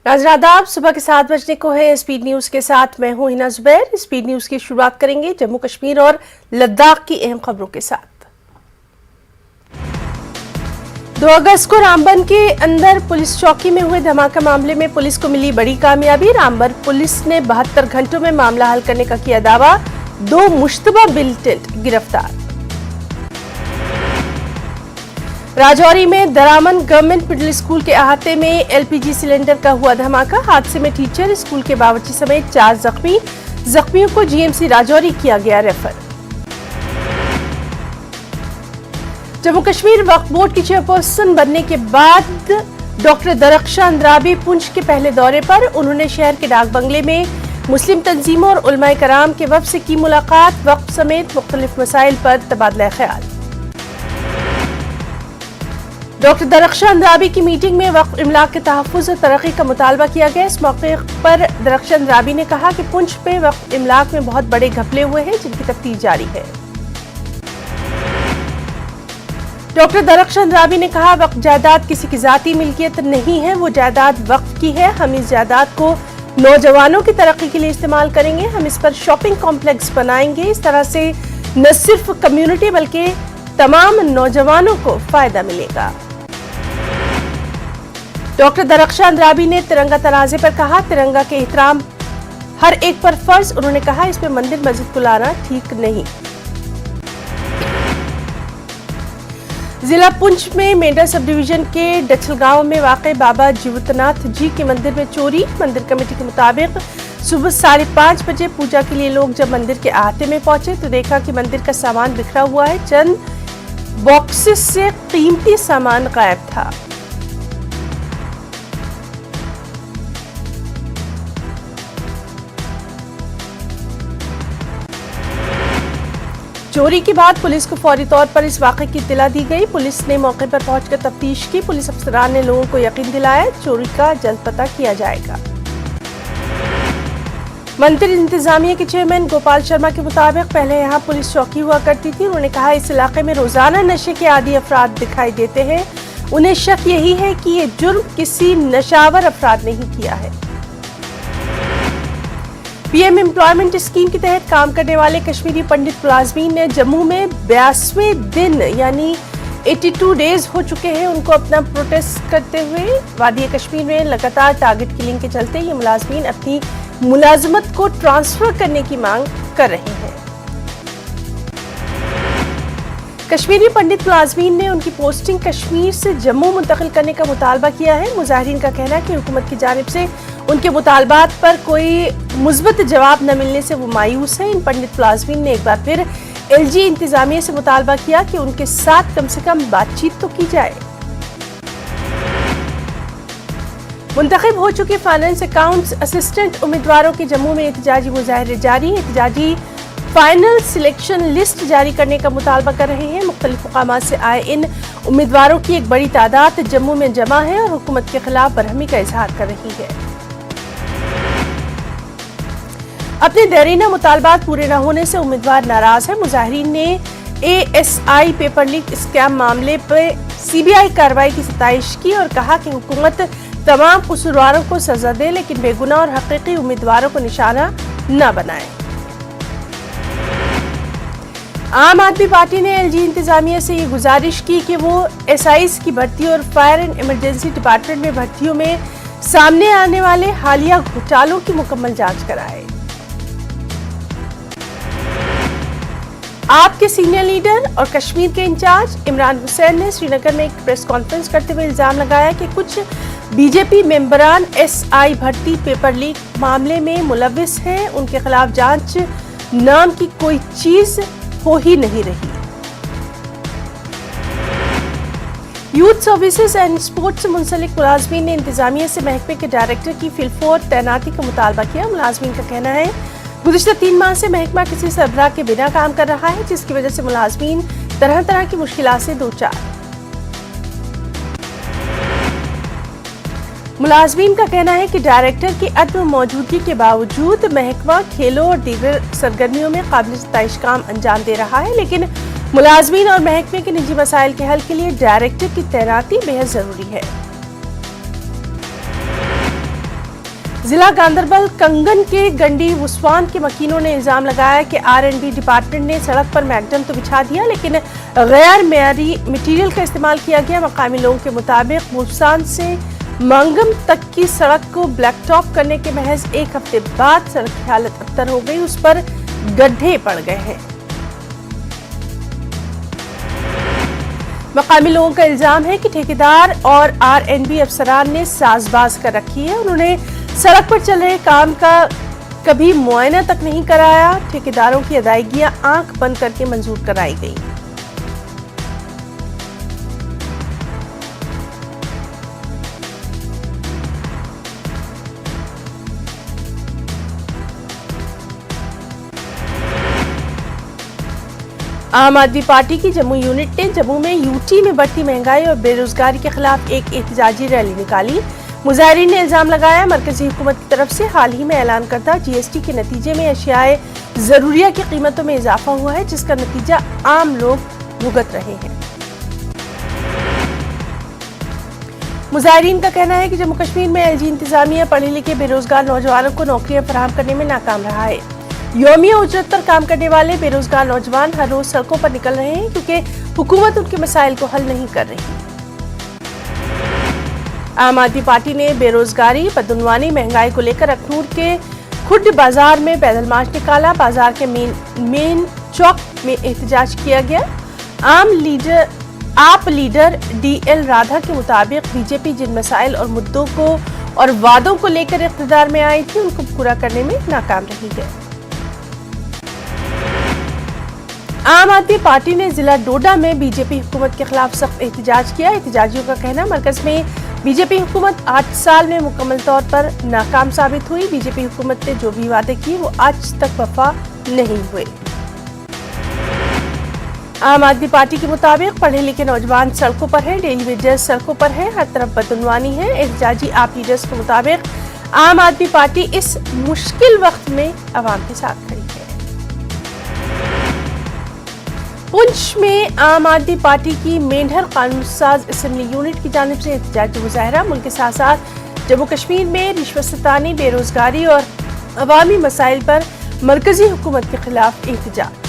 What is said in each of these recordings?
नाज़रीन आदाब, सुबह के 7 बजने को है। स्पीड न्यूज के साथ मैं हूं हिना जुबैर। स्पीड न्यूज की शुरुआत करेंगे जम्मू कश्मीर और लद्दाख की अहम खबरों के साथ। 2 अगस्त को रामबन के अंदर पुलिस चौकी में हुए धमाका मामले में पुलिस को मिली बड़ी कामयाबी। रामबन पुलिस ने 72 घंटों में मामला हल करने का किया दावा। 2 मुश्तबा मिलिटेंट गिरफ्तार। राजौरी में दरामन गवर्नमेंट मिडिल स्कूल के अहाते में एलपीजी सिलेंडर का हुआ धमाका। हादसे में टीचर, स्कूल के बावर्ची समेत 4 जख्मी। जख्मियों को जीएमसी राजौरी किया गया रेफर। जम्मू कश्मीर वक्फ बोर्ड की चेयरपर्सन बनने के बाद डॉक्टर दरख्शां अंद्राबी पुंछ के पहले दौरे पर। उन्होंने शहर के डाक बंगले में मुस्लिम तंजीमों और उलमाए कराम के वफ्द से की मुलाकात। वक्फ समेत मुख्तलिफ मसाइल पर तबादला ख्याल। डॉक्टर दरख्शां अंद्राबी की मीटिंग में वक्फ इमलाक के तहफ़्फ़ुज़ और तरक्की का मुतालबा किया गया। इस मौके पर दरख्शां अंद्राबी ने कहा कि पुंछ में वक्फ इमलाक में बहुत बड़े घपले हुए हैं जिनकी तफ्तीश जारी है। डॉक्टर दरख्शां अंद्राबी ने कहा, वक्फ जायदाद किसी की जाती मिल्कियत नहीं है, वो जायदाद वक्फ की है। हम इस जायदाद को नौजवानों की तरक्की के लिए इस्तेमाल करेंगे। हम इस पर शॉपिंग कॉम्प्लेक्स बनाएंगे। इस तरह से न सिर्फ कम्युनिटी बल्कि तमाम नौजवानों को फायदा मिलेगा। डॉक्टर दरख्शां अंद्राबी ने तिरंगा तनाज़े पर कहा, तिरंगा के एहतराम हर एक पर फर्ज। उन्होंने कहा, इसमें मंदिर मस्जिद को लाना ठीक नहीं। जिला पुंछ में मेंढा सब डिवीजन के डचल गांव में वाक़ बाबा जीवतनाथ जी के मंदिर में चोरी। मंदिर कमेटी के मुताबिक सुबह 5:30 बजे पूजा के लिए लोग जब मंदिर के अहाते में पहुंचे तो देखा कि मंदिर का सामान बिखरा हुआ है। चंद बॉक्सेस से कीमती सामान गायब था। चोरी के बाद पुलिस को फौरी तौर पर इस वाक़े की इत्तला दी गई। पुलिस ने मौके पर पहुंचकर तफ्तीश की। पुलिस अफसरान ने लोगों को यकीन दिलाया चोरी का जल्द पता किया जाएगा। मंदिर इंतजामिया के चेयरमैन गोपाल शर्मा के मुताबिक पहले यहां पुलिस चौकी हुआ करती थी। उन्होंने कहा, इस इलाके में रोजाना नशे के आदी अफराद दिखाई देते हैं। उन्हें शक यही है कि ये जुर्म किसी नशावर अफराद ने ही किया है। पीएम एम्प्लॉयमेंट स्कीम के तहत काम करने वाले कश्मीरी पंडित मुलाजमीन ने जम्मू में 82वें दिन यानी 82 डेज हो चुके हैं उनको अपना प्रोटेस्ट करते हुए। वादी कश्मीर में लगातार टारगेट किलिंग के चलते ये मुलाजमीन अपनी मुलाजमत को ट्रांसफर करने की मांग कर रहे हैं। कश्मीरी पंडित मुलाजमीन ने उनकी पोस्टिंग कश्मीर से जम्मू मुंतकिल करने का मुतालबा किया है। मुजाहिरीन का कहना है कि हुकूमत की जानिब से उनके मुतालबात पर कोई मुस्बत जवाब न मिलने से वो मायूस है। इन पंडित मुलाजमीन ने एक बार फिर एलजी इंतजामिया से मुतालबा किया कि उनके साथ कम से कम बातचीत तो की जाए। मुंतखब हो चुके फाइनेंस अकाउंट्स असिस्टेंट उम्मीदवारों के जम्मू में एहतजाजी मुजाहरे जारी। एहतजाजी फाइनल सिलेक्शन लिस्ट जारी करने का मुतालबा कर रहे हैं। मुख्तलिफ मकामात से आए इन उम्मीदवारों की एक बड़ी तादाद जम्मू में जमा है और हुकूमत के खिलाफ बरहमी का इजहार कर रही है। अपने देरीना मुतालबात पूरे न होने से उम्मीदवार नाराज है। मुजाहिरीन ने एएसआई पेपर लीक स्कैम मामले पर सीबीआई कार्रवाई की सताइश की और कहा कि हुकूमत तमाम कसूरवारों को सजा दे लेकिन बेगुनाह और हकीकी उम्मीदवारों को निशाना न बनाए। आम आदमी पार्टी ने एलजी इंतजामिया से ये गुजारिश की कि वो एसआईज की भर्ती और फायर एंड इमरजेंसी डिपार्टमेंट में भर्तियों में सामने आने वाले हालिया घोटालों की मुकम्मल जांच कराए। आप के सीनियर लीडर और कश्मीर के इंचार्ज इमरान हुसैन ने श्रीनगर में एक प्रेस कॉन्फ्रेंस करते हुए इल्जाम लगाया कि कुछ बीजेपी मेंबरान एसआई भर्ती पेपर लीक मामले में मुलविस हैं। उनके खिलाफ जांच नाम की कोई चीज हो ही नहीं रही। यूथ सर्विसेज एंड स्पोर्ट्स से मुंसलिक मुलाजमीन ने इंतजामिया से महकमे के डायरेक्टर की फिलफोर तैनाती का मुतालबा किया। मुलाजमीन का कहना है गुज़िश्ता 3 माह से महकमा किसी सरबराह के बिना काम कर रहा है जिसकी वजह से मुलाजमीन तरह तरह की मुश्किलात से दो चार। मुलाजमीन का कहना है कि डायरेक्टर की अदम मौजूदगी के बावजूद महकमा खेलों और दीगर सरगर्मियों में काबिल सताइश काम अंजाम दे रहा है, लेकिन मुलाजमीन और महकमे के निजी मसाइल के हल के लिए डायरेक्टर की तैनाती बेहद जरूरी है। जिला गांधरबल कंगन के गंडी वुस्वान के मकीनों ने इल्जाम लगाया कि R&B डिपार्टमेंट ने सड़क पर मैगडम तो बिछा दिया, लेकिन गैर मेयारी मटेरियल का इस्तेमाल किया गया। मकामी लोगों के मुताबिक वुस्वान से मंगम तक की सड़क को ब्लैक टॉप करने के महज एक हफ्ते बाद सड़क की हालत अबतर हो गई, उस पर गड्ढे पड़ गए हैं। मकामी लोगों का इल्जाम है कि ठेकेदार और R&B अफसरान ने साजबाज कर रखी है। उन्होंने सड़क पर चल रहे काम का कभी मुआयना तक नहीं कराया। ठेकेदारों की अदायगियां आंख बंद करके मंजूर कराई गई। आम आदमी पार्टी की जम्मू यूनिट ने जम्मू में यूटी में बढ़ती महंगाई और बेरोजगारी के खिलाफ एक एहतजाजी रैली निकाली। मुजाहिरीन ने इल्जाम लगाया मरकजी हुकूमत की तरफ से हाल ही में ऐलान करदा GST के नतीजे में अशियाए जरूरिया की कीमतों में इजाफा हुआ है, जिसका नतीजा आम लोग भुगत रहे हैं। मुजाहिरीन का कहना है कि जम्मू कश्मीर में LG इंतजामिया पढ़े लिखे बेरोजगार नौजवानों को नौकरियां फराहम करने में नाकाम रहा है। यौमिया उजरत पर काम करने वाले बेरोजगार नौजवान हर रोज सड़कों पर निकल रहे हैं क्योंकि हुकूमत उनके मसाइल को हल नहीं कर रही। आम आदमी पार्टी ने बेरोजगारी, बदउनवानी, महंगाई को लेकर अखनूर के खुर्द बाजार में पैदल मार्च निकाला। बाजार के मेन चौक में एहतजाज किया गया। आप लीडर DL राधा के मुताबिक बीजेपी जिन मसाइल और मुद्दों को और वादों को लेकर इख्तिदार में आई थी, उनको पूरा करने में नाकाम रही है। आम आदमी पार्टी ने जिला डोडा में बीजेपी हुकूमत के खिलाफ सख्त एहतजाज किया। एहतजाजियों का कहना मरकज में बीजेपी हुकूमत 8 साल में मुकम्मल तौर पर नाकाम साबित हुई। बीजेपी हुकूमत ने जो भी वादे किए वो आज तक वफा नहीं हुए। आम आदमी पार्टी के मुताबिक पढ़े लिखे नौजवान सड़कों पर है, डेली वेजर्स सड़कों पर है, हर तरफ बदउनवानी है। एहतजाजी आप लीडर्स के मुताबिक आम आदमी पार्टी इस मुश्किल वक्त में अवाम के साथ खड़ी है। पुंछ में आम आदमी पार्टी की मेंढर कानून साज असेंबली यूनिट की जानिब से एहतजाजी मुजाहरा। मुल्क के साथ साथ जम्मू कश्मीर में रिश्वतसितानी, बेरोजगारी और अवामी मसाइल पर मरकजी हुकूमत के खिलाफ एहतजाज।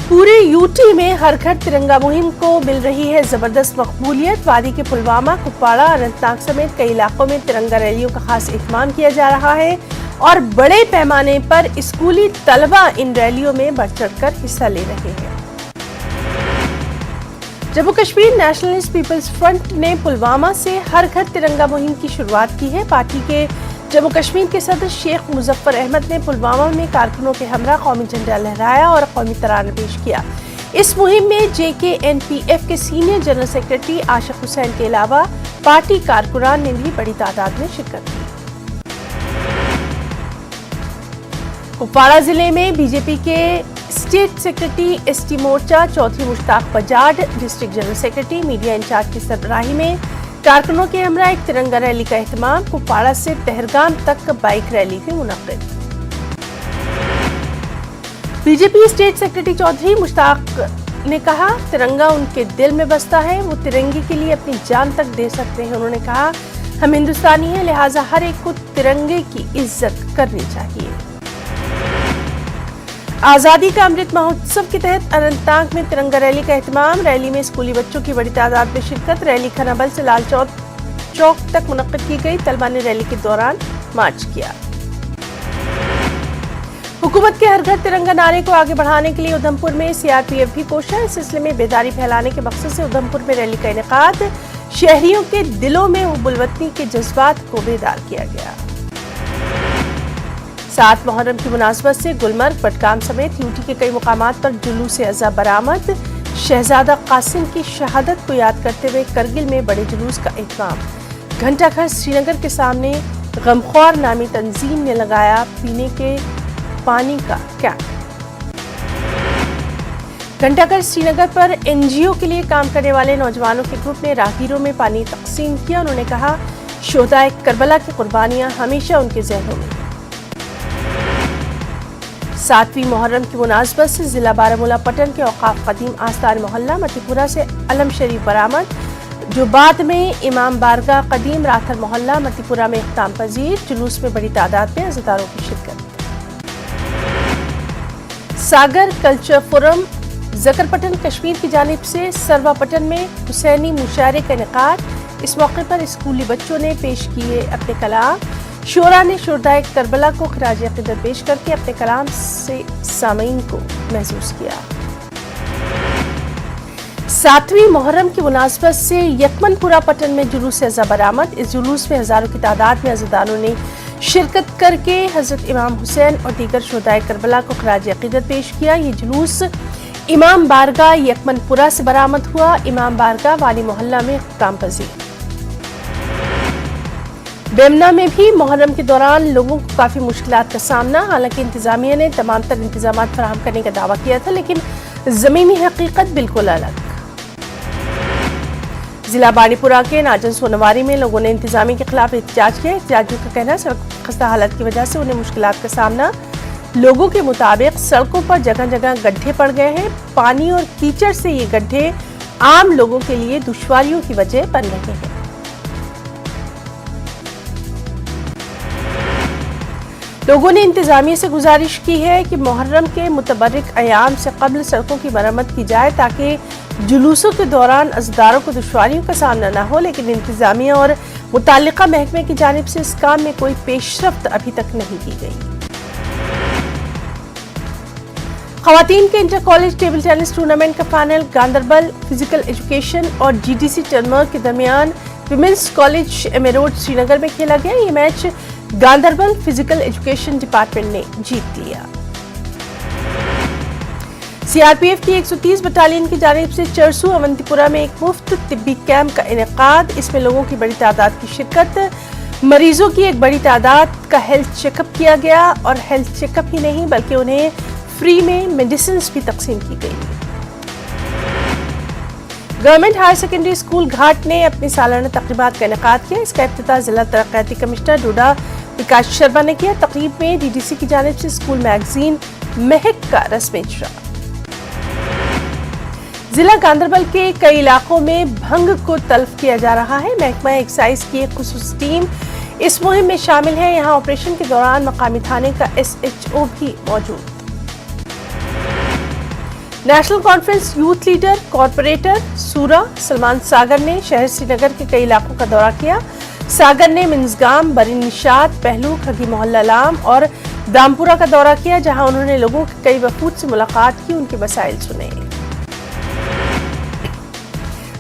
पूरे यूटी में हर घर तिरंगा मुहिम को मिल रही है जबरदस्त मकबूलियत। वादी के पुलवामा, कुपवाड़ा, अनंतनाग समेत कई इलाकों में तिरंगा रैलियों का खास एहतमाम किया जा रहा है और बड़े पैमाने पर स्कूली तलबा इन रैलियों में बढ़ चढ़कर हिस्सा ले रहे हैं। Jammu Kashmir nationalist people's front ने पुलवामा से हर घर तिरंगा मुहिम की शुरुआत की है। पार्टी के जम्मू कश्मीर के सदर शेख मुजफ्फर अहमद ने पुलवामा में कारकुनों के हमरा कौमी झंडा लहराया और कौमी तराना पेश किया। इस मुहिम में JKNPF के सीनियर जनरल सेक्रेटरी आशिक हुसैन के अलावा पार्टी कारकुनान ने भी बड़ी तादाद में शिरकत की। कुपवाड़ा जिले में बीजेपी के state secretary ST Morcha Chaudhary Mushtaq Bajaj, district general secretary media incharge की सरबराही में कारकुनों के हमरा एक तिरंगा रैली का एहतमाम। कुपवाड़ा से तहरगाम तक बाइक रैली भी मुनक्किद। BJP state secretary Chaudhary Mushtaq ने कहा तिरंगा उनके दिल में बसता है, वो तिरंगे के लिए अपनी जान तक दे सकते हैं। उन्होंने कहा हम हिंदुस्तानी हैं, लिहाजा हर एक को तिरंगे की इज्जत करनी चाहिए। आज़ादी का अमृत महोत्सव के तहत अनंतनाग में तिरंगा रैली का एहतमाम। रैली में स्कूली बच्चों की बड़ी तादाद में शिरकत। रैली खनाबल से लाल चौक तक मुनक्किद की गई। तलबा ने रैली के दौरान मार्च किया। हुकूमत के हर घर तिरंगा नारे को आगे बढ़ाने के लिए उधमपुर में CRPF भी कोशा। इस सिलसिले में बेदारी फैलाने के मकसद से उधमपुर में रैली का इनेकाद। शहरियों के दिलों में हुब्बुल वतनी के जज्बात को बेदार किया गया। 7 मुहर्रम की मुनासबत से गुलमर्ग, बडगाम समेत यूटी के कई मुकामात पर जुलूस अज़ा बरामद। शहजादा कासिम की शहादत को याद करते हुए करगिल में बड़े जुलूस का एहतमाम। घंटाघर श्रीनगर के सामने गमख्वार नामी तंजीम ने लगाया पीने के पानी का कैंप। घंटाघर श्रीनगर पर NGO के लिए काम करने वाले नौजवानों के ग्रुप ने राहगीरों में पानी तकसीम किया। उन्होंने कहा शोहदाए करबला की कुर्बानियां हमेशा उनके ज़हनों में। 7वीं मुहर्रम की मुनासबत से जिला बारामूला पटन के औकाफ कदीम आस्तान मोहल्ला मतीपुरा से अलम शरीफ बरामद। जो बाद में इमाम बारगाह कदीम राथर मोहल्ला मतीपुरा में इख्ताम पजीर। जुलूस में बड़ी तादाद में अज़ादारों की शिरकत। सागर कल्चर फोरम जकरपटन कश्मीर की जानिब से सरवापटन में हुसैनी मुशायरे का इनेकाद। इस मौके पर स्कूली बच्चों ने पेश किए अपने कलाम। शोरा ने शुहदाए करबला को खिराज अक़ीदत पेश करके अपने कलाम से सामीन को महसूस किया। 7वीं मुहर्रम की मुनासबत से यकमनपुरा पटन में जुलूस अज़ा बरामद। इस जुलूस में हज़ारों की तादाद में अज़ादारों ने शिरकत करके हज़रत इमाम हुसैन और दीगर शुहदाए करबला को खिराज अक़ीदत पेश किया। ये जुलूस इमाम बारगाह यकमनपुरा से बरामद हुआ। इमाम बारगाह वाली मोहल्ला में इख्तिताम पजीर। बेमना में भी मुहर्रम के दौरान लोगों को काफ़ी मुश्किलात का सामना। हालांकि इंतज़ामिया ने तमाम तर इंतजामात फराहम करने का दावा किया था, लेकिन ज़मीनी हकीकत बिल्कुल अलग। जिला बाड़ीपुरा के नाजन सोनवारी में लोगों ने इंतजामिया के खिलाफ एहतजाज किया। एहतजाजियों का कहना है सड़क खस्ता हालत की वजह से उन्हें मुश्किलात का सामना। लोगों के मुताबिक सड़कों पर जगह जगह गड्ढे पड़ गए हैं। पानी और कीचड़ से ये गड्ढे आम लोगों के लिए दुश्वारियों की वजह बन रहे हैं। लोगों ने इंतजामिया से गुजारिश की है कि मुहर्रम के मुतबर्रिक अयाम से कब्ल सड़कों की मरम्मत की जाए ताकि जुलूसों के दौरान अज़दारों को दुश्वारियों का सामना न हो। लेकिन इंतजामिया और मुताल्लिका महकमे की जानिब से इस काम में कोई पेशरफ्त अभी तक नहीं की गई। ख़वातीन के inter college table tennis tournament का फाइनल गांदरबल फिजिकल एजुकेशन और GDC टर्मर के दरमियान women's college M road Srinagar में खेला गया। ये match Ganderbal physical education department ने जीत लिया। CRPF की 130 बटालियन की जानिब से चरसू अवंतीपुरा में एक मुफ्त तिब्बी कैंप का इनेकाद। इसमें लोगों की बड़ी तादाद की शिरकत। मरीजों की एक बड़ी तादाद का हेल्थ चेकअप किया गया और हेल्थ चेकअप ही नहीं बल्कि उन्हें फ्री में मेडिसिन भी तकसीम की गई। गवर्नमेंट हायर सेकेंडरी स्कूल घाट ने अपनी सालाना तकरीबात का इनेकाद किया। इसका इफ्तिताह जिला तरक्याती कमिश्नर डोडा विकास शर्मा ने किया। तकरीब में DDC की जानिब से स्कूल मैगजीन महक का रस्म इजरा। जिला गांदरबल के कई इलाकों में भंग को तल्फ किया जा रहा है। महकमा एक्साइज की एक खुसूसी टीम इस मुहिम में शामिल है। यहाँ ऑपरेशन के दौरान मकामी थाने का SHO भी मौजूद। National conference youth leader corporator सूरा सलमान सागर ने शहर श्रीनगर के कई इलाकों का दौरा किया। सागर ने मिंजगाम, बरी निशात, पहलू, खगी मोहल्ला लाम और दामपुरा का दौरा किया, जहां उन्होंने लोगों के कई वफूद से मुलाकात की, उनके मसाइल सुने।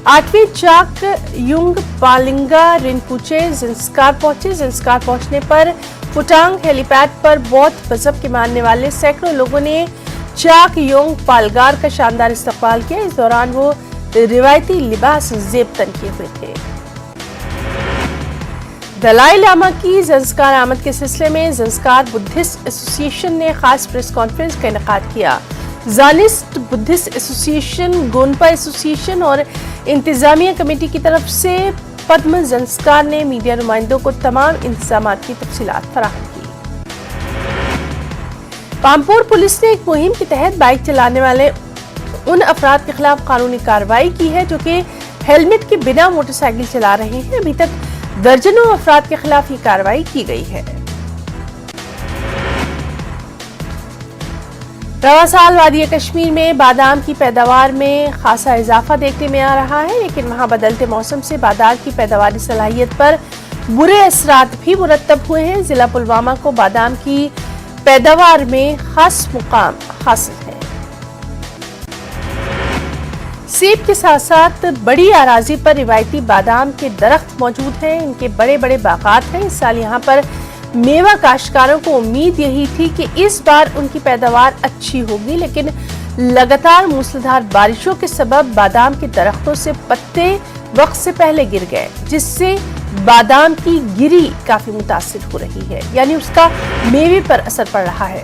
8वीं चाक युंग पालिंगा रिनपुचे ज़ंस्कार पहुंचे। ज़ंस्कार पहुंचने पर फुटांग हेलीपैड पर बौद्ध मजहब के मानने वाले सैकड़ों लोगों ने चाक योंग पालगार का शानदार इस्तकबाल किया। इस दौरान वो रिवायती लिबास जेब तन किए हुए थे। दलाई लामा की ज़ंस्कार आमद के सिलसिले में ज़ंस्कार बुद्धिस्ट एसोसिएशन ने खास प्रेस कॉन्फ्रेंस का इनेकाद किया। ज़ानिस्ट बुद्धिस्ट एसोसिएशन, गोनपा एसोसिएशन और इंतजामिया कमेटी की तरफ से पद्म ज़ंस्कार ने मीडिया नुमाइंदों को तमाम इंतजामात की तफसीलात फराहम की। पामपोर पुलिस ने एक मुहिम के तहत बाइक चलाने वाले उन अफराद के खिलाफ कानूनी कार्रवाई की है जो कि हेलमेट के बिना मोटरसाइकिल चला रहे हैं। अभी तक दर्जनों अफराद के खिलाफ ये कार्रवाई की गई है। रवा साल वादी कश्मीर में बादाम की पैदावार में खासा इजाफा देखने में आ रहा है, लेकिन वहां बदलते मौसम से बादाम की पैदावारी सलाहियत पर बुरे असरात भी मुरतब हुए हैं। जिला पुलवामा को बादाम की पैदावार में खास मुकाम हासिल है। सेब के साथ साथ बड़ी आराजी पर रिवायती बादाम के दरख्त मौजूद हैं। इनके बड़े बड़े बागात हैं। इस साल यहाँ पर मेवा काश्तकारों को उम्मीद यही थी कि इस बार उनकी पैदावार अच्छी होगी, लेकिन लगातार मूसलाधार बारिशों के सबब बादाम के दरख्तों से पत्ते वक्त से पहले गिर गए, जिससे बादाम की गिरी काफी मुतासिर हो रही है, यानी उसका मेवे पर असर पड़ रहा है।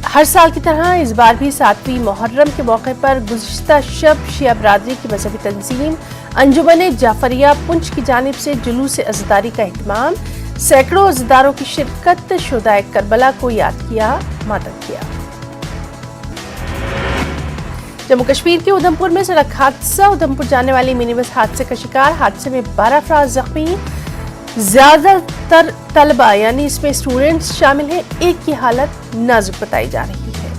हर साल की तरह इस बार भी 7वीं मुहर्रम के मौके पर गुज़िश्ता शब शिया बरादरी की मजहबी तंजीम अंजुमन जाफरिया पुंछ की जानिब से जुलूस अज़दारी का एहतमाम। सैकड़ों अज़दारों की शिरकत, शुहदाए करबला को याद किया, मातम किया। जम्मू कश्मीर के उधमपुर में सड़क हादसा, उधमपुर जाने वाली मिनी बस हादसे का शिकार। हादसे में 12 अफराद जख्मी, ज्यादातर तलबा यानी इसमें स्टूडेंट्स शामिल हैं। एक की हालत नाजुक बताई जा रही है।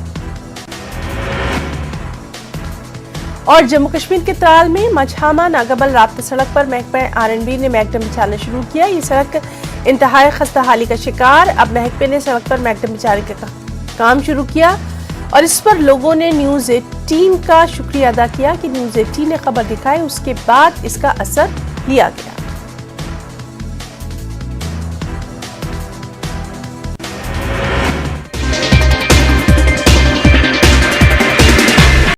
और जम्मू कश्मीर के त्राल में मछामा नागाबल राब्ता सड़क पर महकमा R&B ने मैकडम बिछाना शुरू किया। ये सड़क इंतहाई खस्ता हाली का शिकार। अब महकमे ने सड़क पर मैकडम बिछाने का काम शुरू किया और इस पर लोगों ने न्यूज़ 18 का शुक्रिया अदा किया कि न्यूज़ 18 ने खबर दिखाई, उसके बाद इसका असर लिया गया।